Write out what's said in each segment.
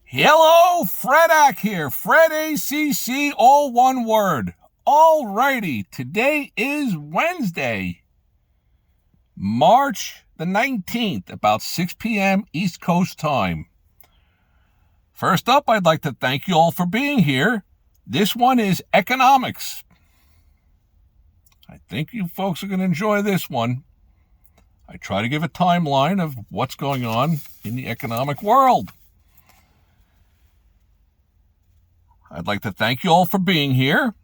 Hello, Fredak here. Fred ACC, all one word. Alrighty, today is Wednesday, March the 19th, about 6 p.m. East Coast time. First up, I'd like to thank you all for being here. This one is economics. I think you folks are going to enjoy this one. I try to give a timeline of what's going on in the economic world. I'd like to thank you all for being here.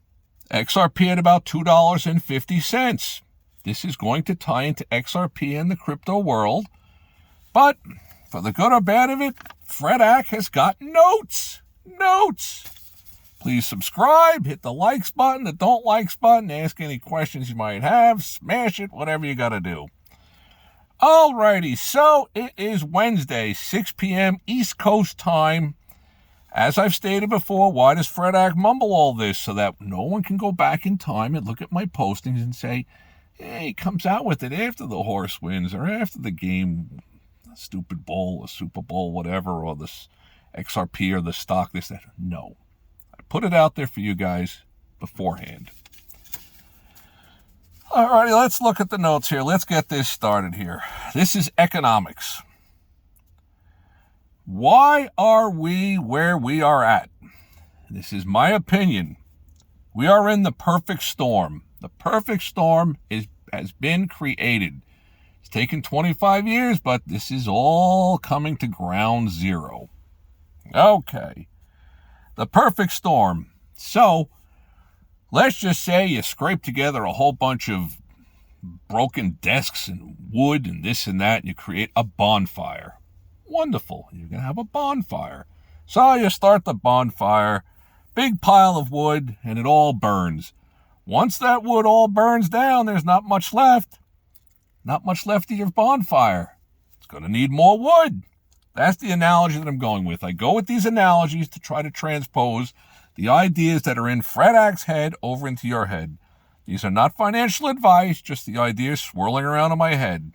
XRP at about $2.50. This is going to tie into XRP and the crypto world. But for the good or bad of it, Fredak has got notes. Please subscribe, hit the likes button, the don't likes button, ask any questions you might have, smash it, whatever you got to do. Alrighty, so it is Wednesday, 6 p.m. East Coast time. As I've stated before, why does Fredak mumble all this? So that no one can go back in time and look at my postings and say, hey, he comes out with it after the horse wins or after the game, a stupid bowl, a Super Bowl, whatever, or this XRP or the stock, this, that. No. I put it out there for you guys beforehand. Alrighty, let's look at the notes here. Let's get this started here. This is economics. Why are we where we are at? This is my opinion. We are in the perfect storm. The perfect storm has been created. It's taken 25 years, but this is all coming to ground zero. Okay. The perfect storm. So, let's just say you scrape together a whole bunch of broken desks and wood and this and that, and you create a bonfire. Wonderful. You're going to have a bonfire. So you start the bonfire, big pile of wood, and it all burns. Once that wood all burns down, there's not much left. Not much left of your bonfire. It's going to need more wood. That's the analogy that I'm going with. I go with these analogies to try to transpose the ideas that are in Fredak's head over into your head. These are not financial advice, just the ideas swirling around in my head.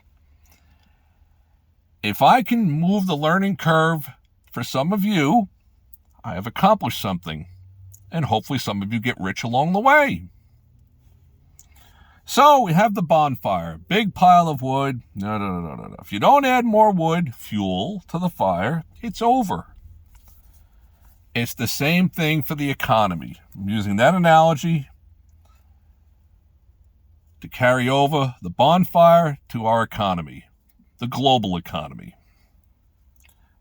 If I can move the learning curve for some of you, I have accomplished something. And hopefully some of you get rich along the way. So we have the bonfire, big pile of wood. No. If you don't add more wood, fuel to the fire, it's over. It's the same thing for the economy. I'm using that analogy to carry over the bonfire to our economy. The global economy.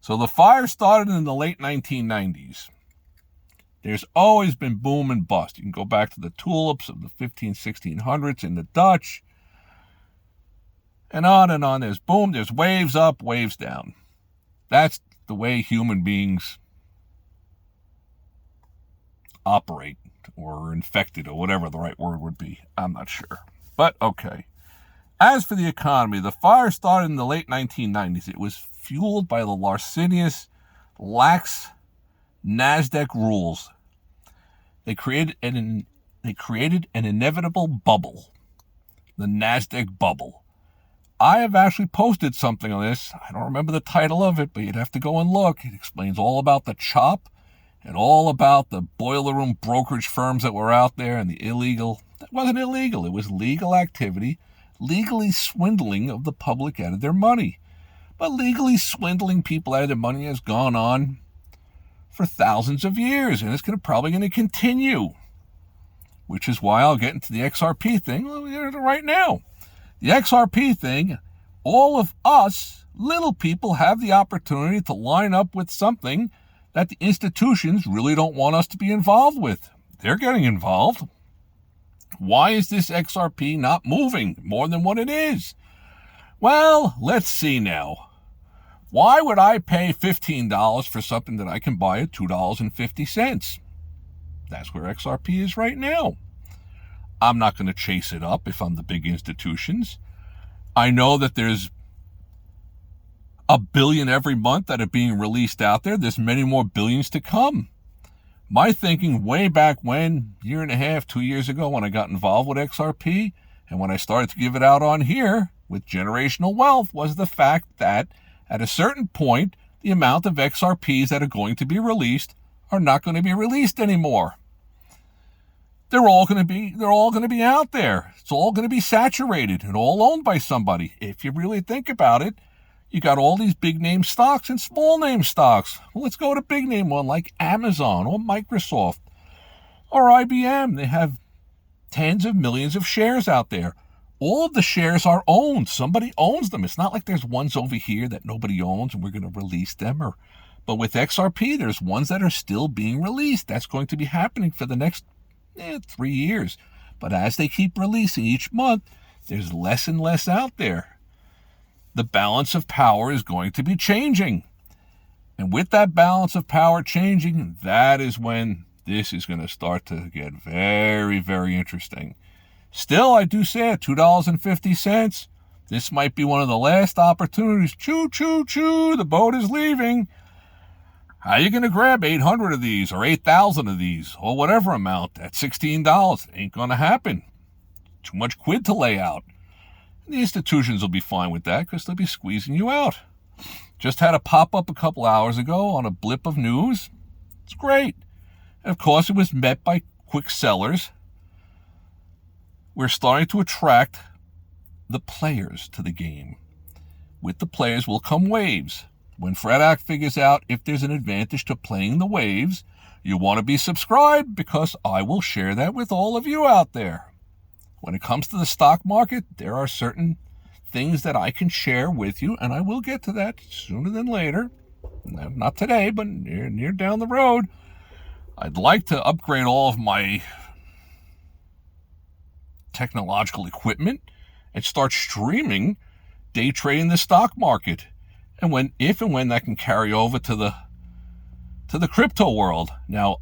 So the fire started in the late 1990s. There's always been boom and bust. You can go back to the tulips of the 1600s in the Dutch. And on and on. There's boom, there's waves up, waves down. That's the way human beings operate or are infected or whatever the right word would be. I'm not sure. But okay. As for the economy, the fire started in the late 1990s. It was fueled by the larcenous, lax NASDAQ rules. They created an inevitable bubble, the NASDAQ bubble. I have actually posted something on this. I don't remember the title of it, but you'd have to go and look. It explains all about the chop and all about the boiler room brokerage firms that were out there and the illegal. That wasn't illegal. It was legal activity. Legally swindling of the public out of their money. But legally swindling people out of their money has gone on for thousands of years, and it's probably going to continue. Which is why I'll get into the XRP thing right now. The XRP thing, all of us little people have the opportunity to line up with something that the institutions really don't want us to be involved with. They're getting involved. Why is this XRP not moving more than what it is? Well, let's see now. Why would I pay $15 for something that I can buy at $2.50? That's where XRP is right now. I'm not going to chase it up if I'm the big institutions. I know that there's a billion every month that are being released out there. There's many more billions to come. My thinking way back when, year and a half, 2 years ago, when I got involved with XRP and when I started to give it out on here with generational wealth, was the fact that at a certain point, the amount of XRPs that are going to be released are not going to be released anymore. They're all going to be out there. It's all going to be saturated and all owned by somebody. If you really think about it, you got all these big name stocks and small name stocks. Well, let's go to big name one like Amazon or Microsoft or IBM. They have tens of millions of shares out there. All of the shares are owned. Somebody owns them. It's not like there's ones over here that nobody owns and we're going to release them. But with XRP, there's ones that are still being released. That's going to be happening for the next 3 years. But as they keep releasing each month, there's less and less out there. The balance of power is going to be changing. And with that balance of power changing, that is when this is going to start to get very, very interesting. Still, I do say at $2.50, this might be one of the last opportunities. Choo, choo, choo, the boat is leaving. How are you going to grab 800 of these or 8,000 of these or whatever amount at $16? It ain't going to happen. Too much quid to lay out. The institutions will be fine with that because they'll be squeezing you out. Just had a pop-up a couple hours ago on a blip of news. It's great. And of course, it was met by quick sellers. We're starting to attract the players to the game. With the players will come waves. When FredAct figures out if there's an advantage to playing the waves, you want to be subscribed because I will share that with all of you out there. When it comes to the stock market, there are certain things that I can share with you, and I will get to that sooner than later. Not today, but near down the road. I'd like to upgrade all of my technological equipment and start streaming day trading the stock market. And if and when that can carry over to the crypto world. Now,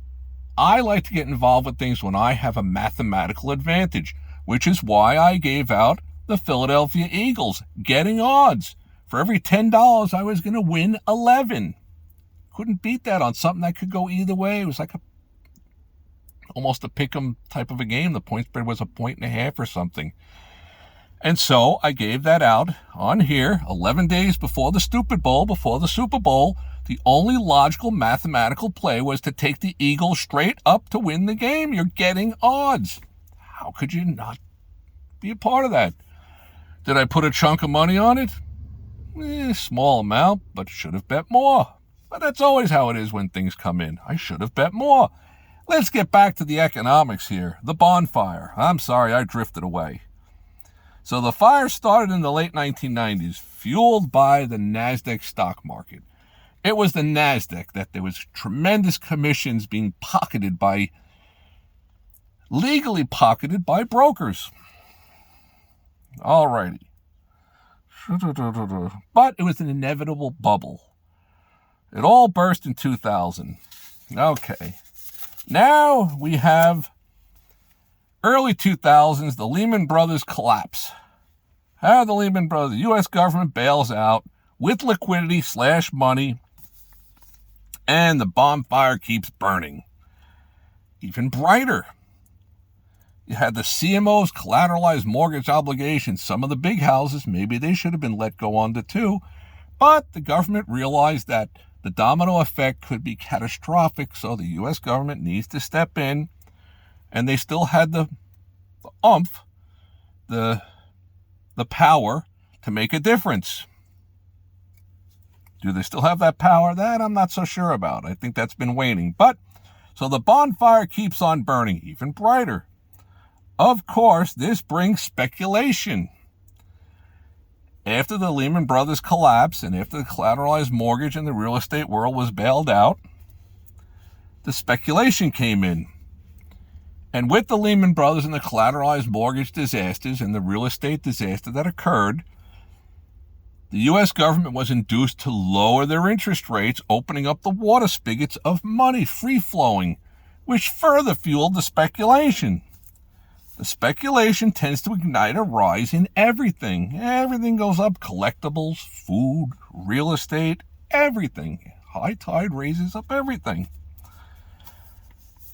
I like to get involved with things when I have a mathematical advantage, which is why I gave out the Philadelphia Eagles, getting odds. For every $10, I was going to win 11. Couldn't beat that on something that could go either way. It was like almost a pick'em type of a game. The point spread was 1.5 or something. And so I gave that out on here 11 days before the Stupid Bowl, before the Super Bowl. The only logical mathematical play was to take the Eagles straight up to win the game. You're getting odds. How could you not be a part of that? Did I put a chunk of money on it? Small amount, but should have bet more. But that's always how it is when things come in. I should have bet more. Let's get back to the economics here. The bonfire. I'm sorry, I drifted away. So the fire started in the late 1990s, fueled by the NASDAQ stock market. It was the NASDAQ that there was tremendous commissions being legally pocketed by brokers. Alrighty. But it was an inevitable bubble. It all burst in 2000. Okay. Now we have early 2000s, the Lehman Brothers collapse. How the Lehman Brothers, the U.S. government bails out with liquidity / money, and the bonfire keeps burning. Even brighter. You had the CMOs, collateralized mortgage obligations. Some of the big houses, maybe they should have been let go under too. But the government realized that the domino effect could be catastrophic, so the U.S. government needs to step in. And they still had the oomph, the power to make a difference. Do they still have that power? That I'm not so sure about. I think that's been waning. But, so the bonfire keeps on burning, even brighter. Of course, this brings speculation. After the Lehman Brothers collapse and after the collateralized mortgage in the real estate world was bailed out, the speculation came in. And with the Lehman Brothers and the collateralized mortgage disasters and the real estate disaster that occurred, the U.S. government was induced to lower their interest rates, opening up the water spigots of money free-flowing, which further fueled the speculation. The speculation tends to ignite a rise in everything. Everything goes up. Collectibles, food, real estate, everything. High tide raises up everything.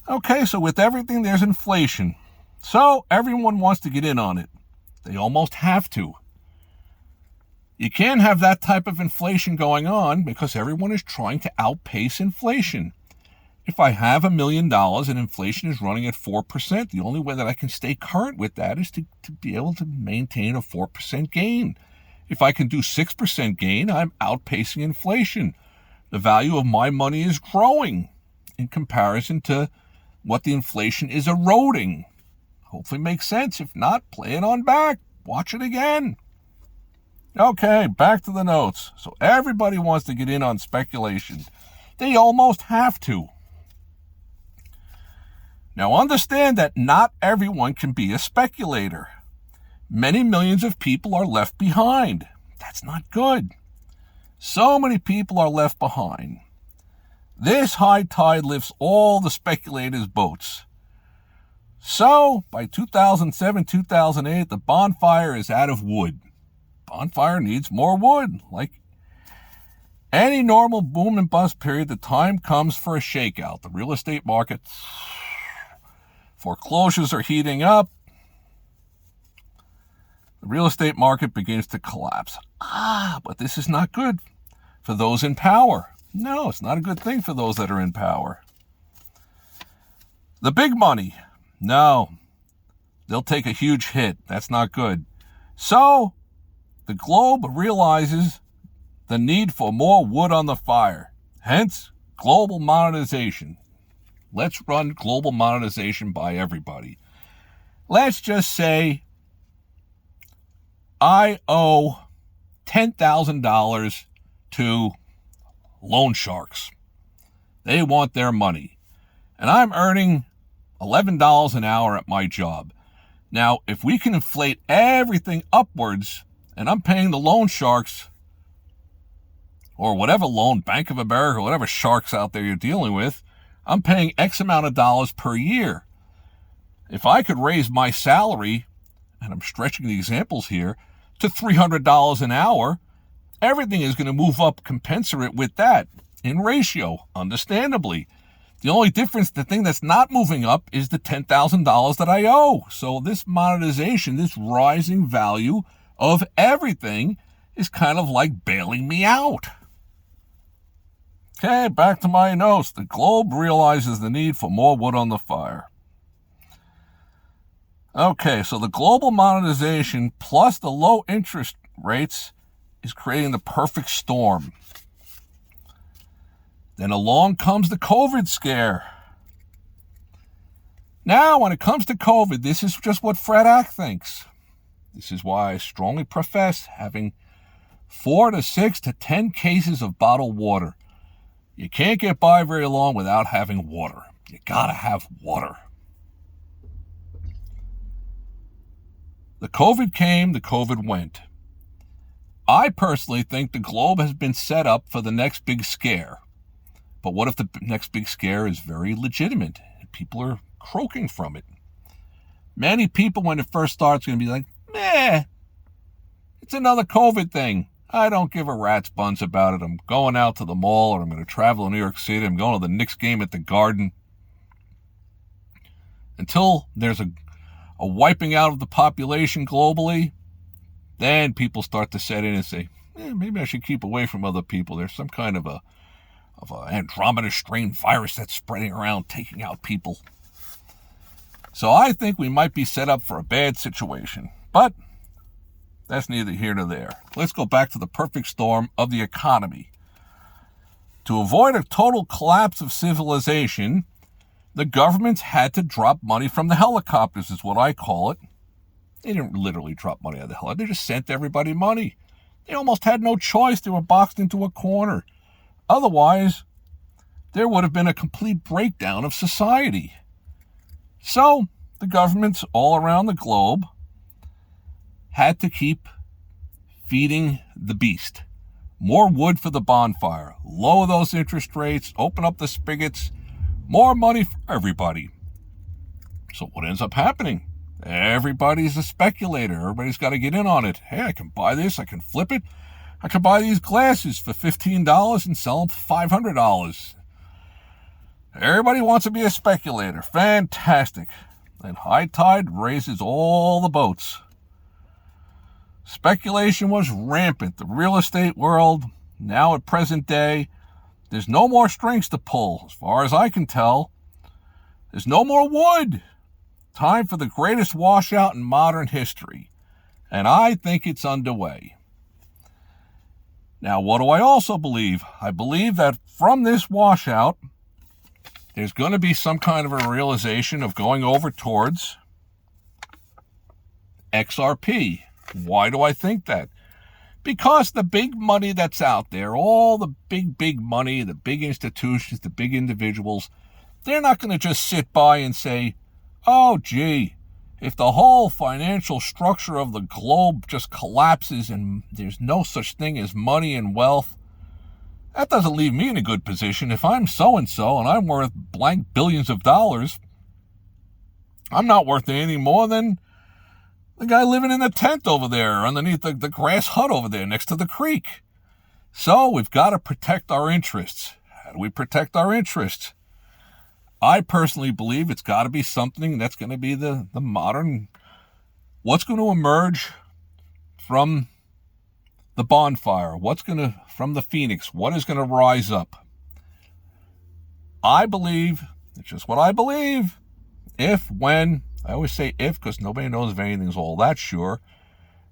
Okay, so with everything, there's inflation. So everyone wants to get in on it. They almost have to. You can't have that type of inflation going on because everyone is trying to outpace inflation. If I have $1 million and inflation is running at 4%, the only way that I can stay current with that is to be able to maintain a 4% gain. If I can do 6% gain, I'm outpacing inflation. The value of my money is growing in comparison to what the inflation is eroding. Hopefully makes sense. If not, play it on back. Watch it again. Okay, back to the notes. So everybody wants to get in on speculation. They almost have to. Now understand that not everyone can be a speculator. Many millions of people are left behind. That's not good. So many people are left behind. This high tide lifts all the speculators' boats. So, by 2007, 2008, the bonfire is out of wood. Bonfire needs more wood. Like any normal boom and bust period, the time comes for a shakeout. The real estate market, foreclosures are heating up. The real estate market begins to collapse. But this is not good for those in power. No, it's not a good thing for those that are in power. The big money, no, they'll take a huge hit. That's not good. So, the globe realizes the need for more wood on the fire. Hence, global monetization. Let's run global monetization by everybody. Let's just say I owe $10,000 to loan sharks. They want their money. And I'm earning $11 an hour at my job. Now, if we can inflate everything upwards, and I'm paying the loan sharks, or whatever loan, Bank of America, whatever sharks out there you're dealing with, I'm paying X amount of dollars per year. If I could raise my salary, and I'm stretching the examples here, to $300 an hour, everything is going to move up commensurate with that in ratio, understandably. The only difference, the thing that's not moving up, is the $10,000 that I owe. So this monetization, this rising value of everything is kind of like bailing me out. Okay, back to my notes. The globe realizes the need for more wood on the fire. Okay, so the global monetization plus the low interest rates is creating the perfect storm. Then along comes the COVID scare. Now, when it comes to COVID, this is just what Fred Ack thinks. This is why I strongly profess having 4 to 6 to 10 cases of bottled water. You can't get by very long without having water. You gotta have water. The COVID came, the COVID went. I personally think the globe has been set up for the next big scare. But what if the next big scare is very legitimate and people are croaking from it? Many people, when it first starts, are going to be like, meh, it's another COVID thing. I don't give a rat's buns about it. I'm going out to the mall, or I'm going to travel to New York City. I'm going to the Knicks game at the Garden. Until there's a wiping out of the population globally, then people start to set in and say, maybe I should keep away from other people. There's some kind of a Andromeda strain virus that's spreading around, taking out people. So I think we might be set up for a bad situation. But that's neither here nor there. Let's go back to the perfect storm of the economy. To avoid a total collapse of civilization, the governments had to drop money from the helicopters, is what I call it. They didn't literally drop money out of the helicopter. They just sent everybody money. They almost had no choice. They were boxed into a corner. Otherwise, there would have been a complete breakdown of society. So, the governments all around the globe had to keep feeding the beast. More wood for the bonfire. Lower those interest rates. Open up the spigots. More money for everybody. So what ends up happening? Everybody's a speculator. Everybody's got to get in on it. Hey, I can buy this. I can flip it. I can buy these glasses for $15 and sell them for $500. Everybody wants to be a speculator. Fantastic. And high tide raises all the boats. Speculation was rampant. The real estate world, now at present day, there's no more strings to pull, as far as I can tell. There's no more wood. Time for the greatest washout in modern history. And I think it's underway. Now, what do I also believe? I believe that from this washout, there's going to be some kind of a realization of going over towards XRP. Why do I think that? Because the big money that's out there, all the big money, the big institutions, the big individuals, they're not going to just sit by and say, oh, gee, if the whole financial structure of the globe just collapses and there's no such thing as money and wealth, that doesn't leave me in a good position. If I'm so-and-so and I'm worth blank billions of dollars, I'm not worth anything more than the guy living in a tent over there underneath the grass hut over there next to the creek. So we've got to protect our interests. How do we protect our interests? I personally believe it's got to be something that's going to be the modern, what's going to emerge from the bonfire, from the phoenix, what is going to rise up. I believe, it's just what I believe, I always say if because nobody knows if anything's all that sure.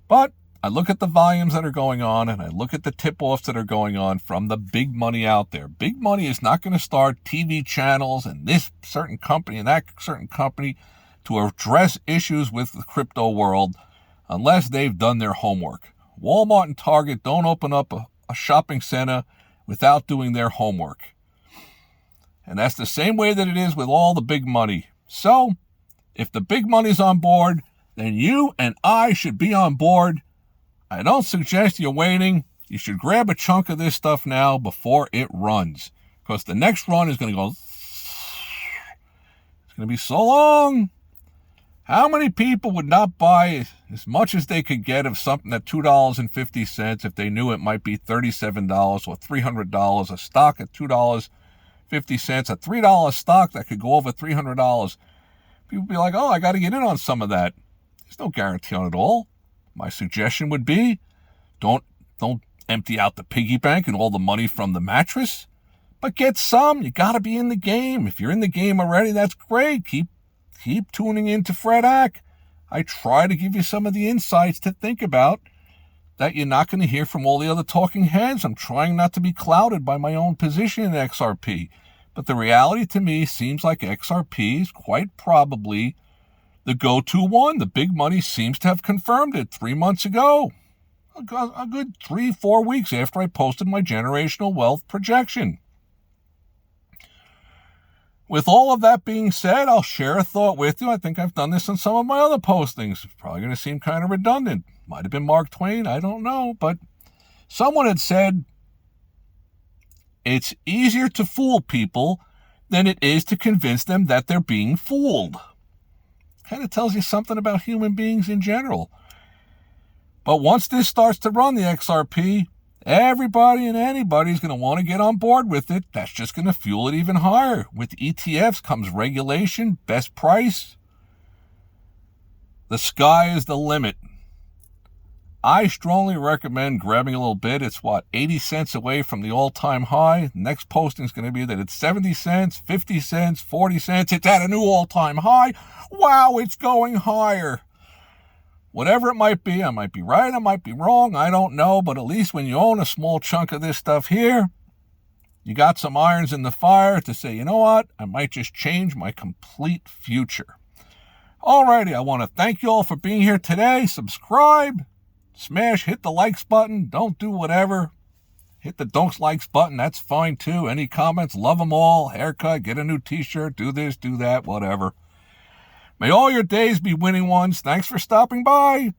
But I look at the volumes that are going on and I look at the tip-offs that are going on from the big money out there. Big money is not going to start TV channels and this certain company and that certain company to address issues with the crypto world unless they've done their homework. Walmart and Target don't open up a shopping center without doing their homework. And that's the same way that it is with all the big money. So, if the big money's on board, then you and I should be on board. I don't suggest you're waiting. You should grab a chunk of this stuff now before it runs. Because the next run is going to go... It's going to be so long. How many people would not buy as much as they could get of something at $2.50 if they knew it might be $37 or $300? A stock at $2.50, a $3 stock that could go over $300. People be like, oh, I got to get in on some of that. There's no guarantee on it all. My suggestion would be, don't empty out the piggy bank and all the money from the mattress, but get some. You got to be in the game. If you're in the game already, that's great. Keep tuning in to Fred Ack. I try to give you some of the insights to think about that you're not going to hear from all the other talking heads. I'm trying not to be clouded by my own position in XRP. But the reality to me seems like XRP is quite probably the go-to one. The big money seems to have confirmed it 3 months ago. A good 3-4 weeks after I posted my generational wealth projection. With all of that being said, I'll share a thought with you. I think I've done this in some of my other postings. It's probably going to seem kind of redundant. Might have been Mark Twain. I don't know. But someone had said, it's easier to fool people than it is to convince them that they're being fooled. Kind of tells you something about human beings in general. But once this starts to run, the XRP, everybody and anybody's going to want to get on board with it. That's just going to fuel it even higher. With ETFs comes regulation, best price. The sky is the limit. I strongly recommend grabbing a little bit. It's 80 cents away from the all-time high. Next posting is going to be that it's 70 cents, 50 cents, 40 cents. It's at a new all-time high. Wow, it's going higher. Whatever it might be, I might be right, I might be wrong, I don't know. But at least when you own a small chunk of this stuff here, you got some irons in the fire to say, you know what, I might just change my complete future. Alrighty, I want to thank you all for being here today. Subscribe. Hit the likes button. Don't do whatever. Hit the don't likes button. That's fine too. Any comments? Love them all. Haircut, get a new t-shirt, do this, do that, whatever. May all your days be winning ones. Thanks for stopping by.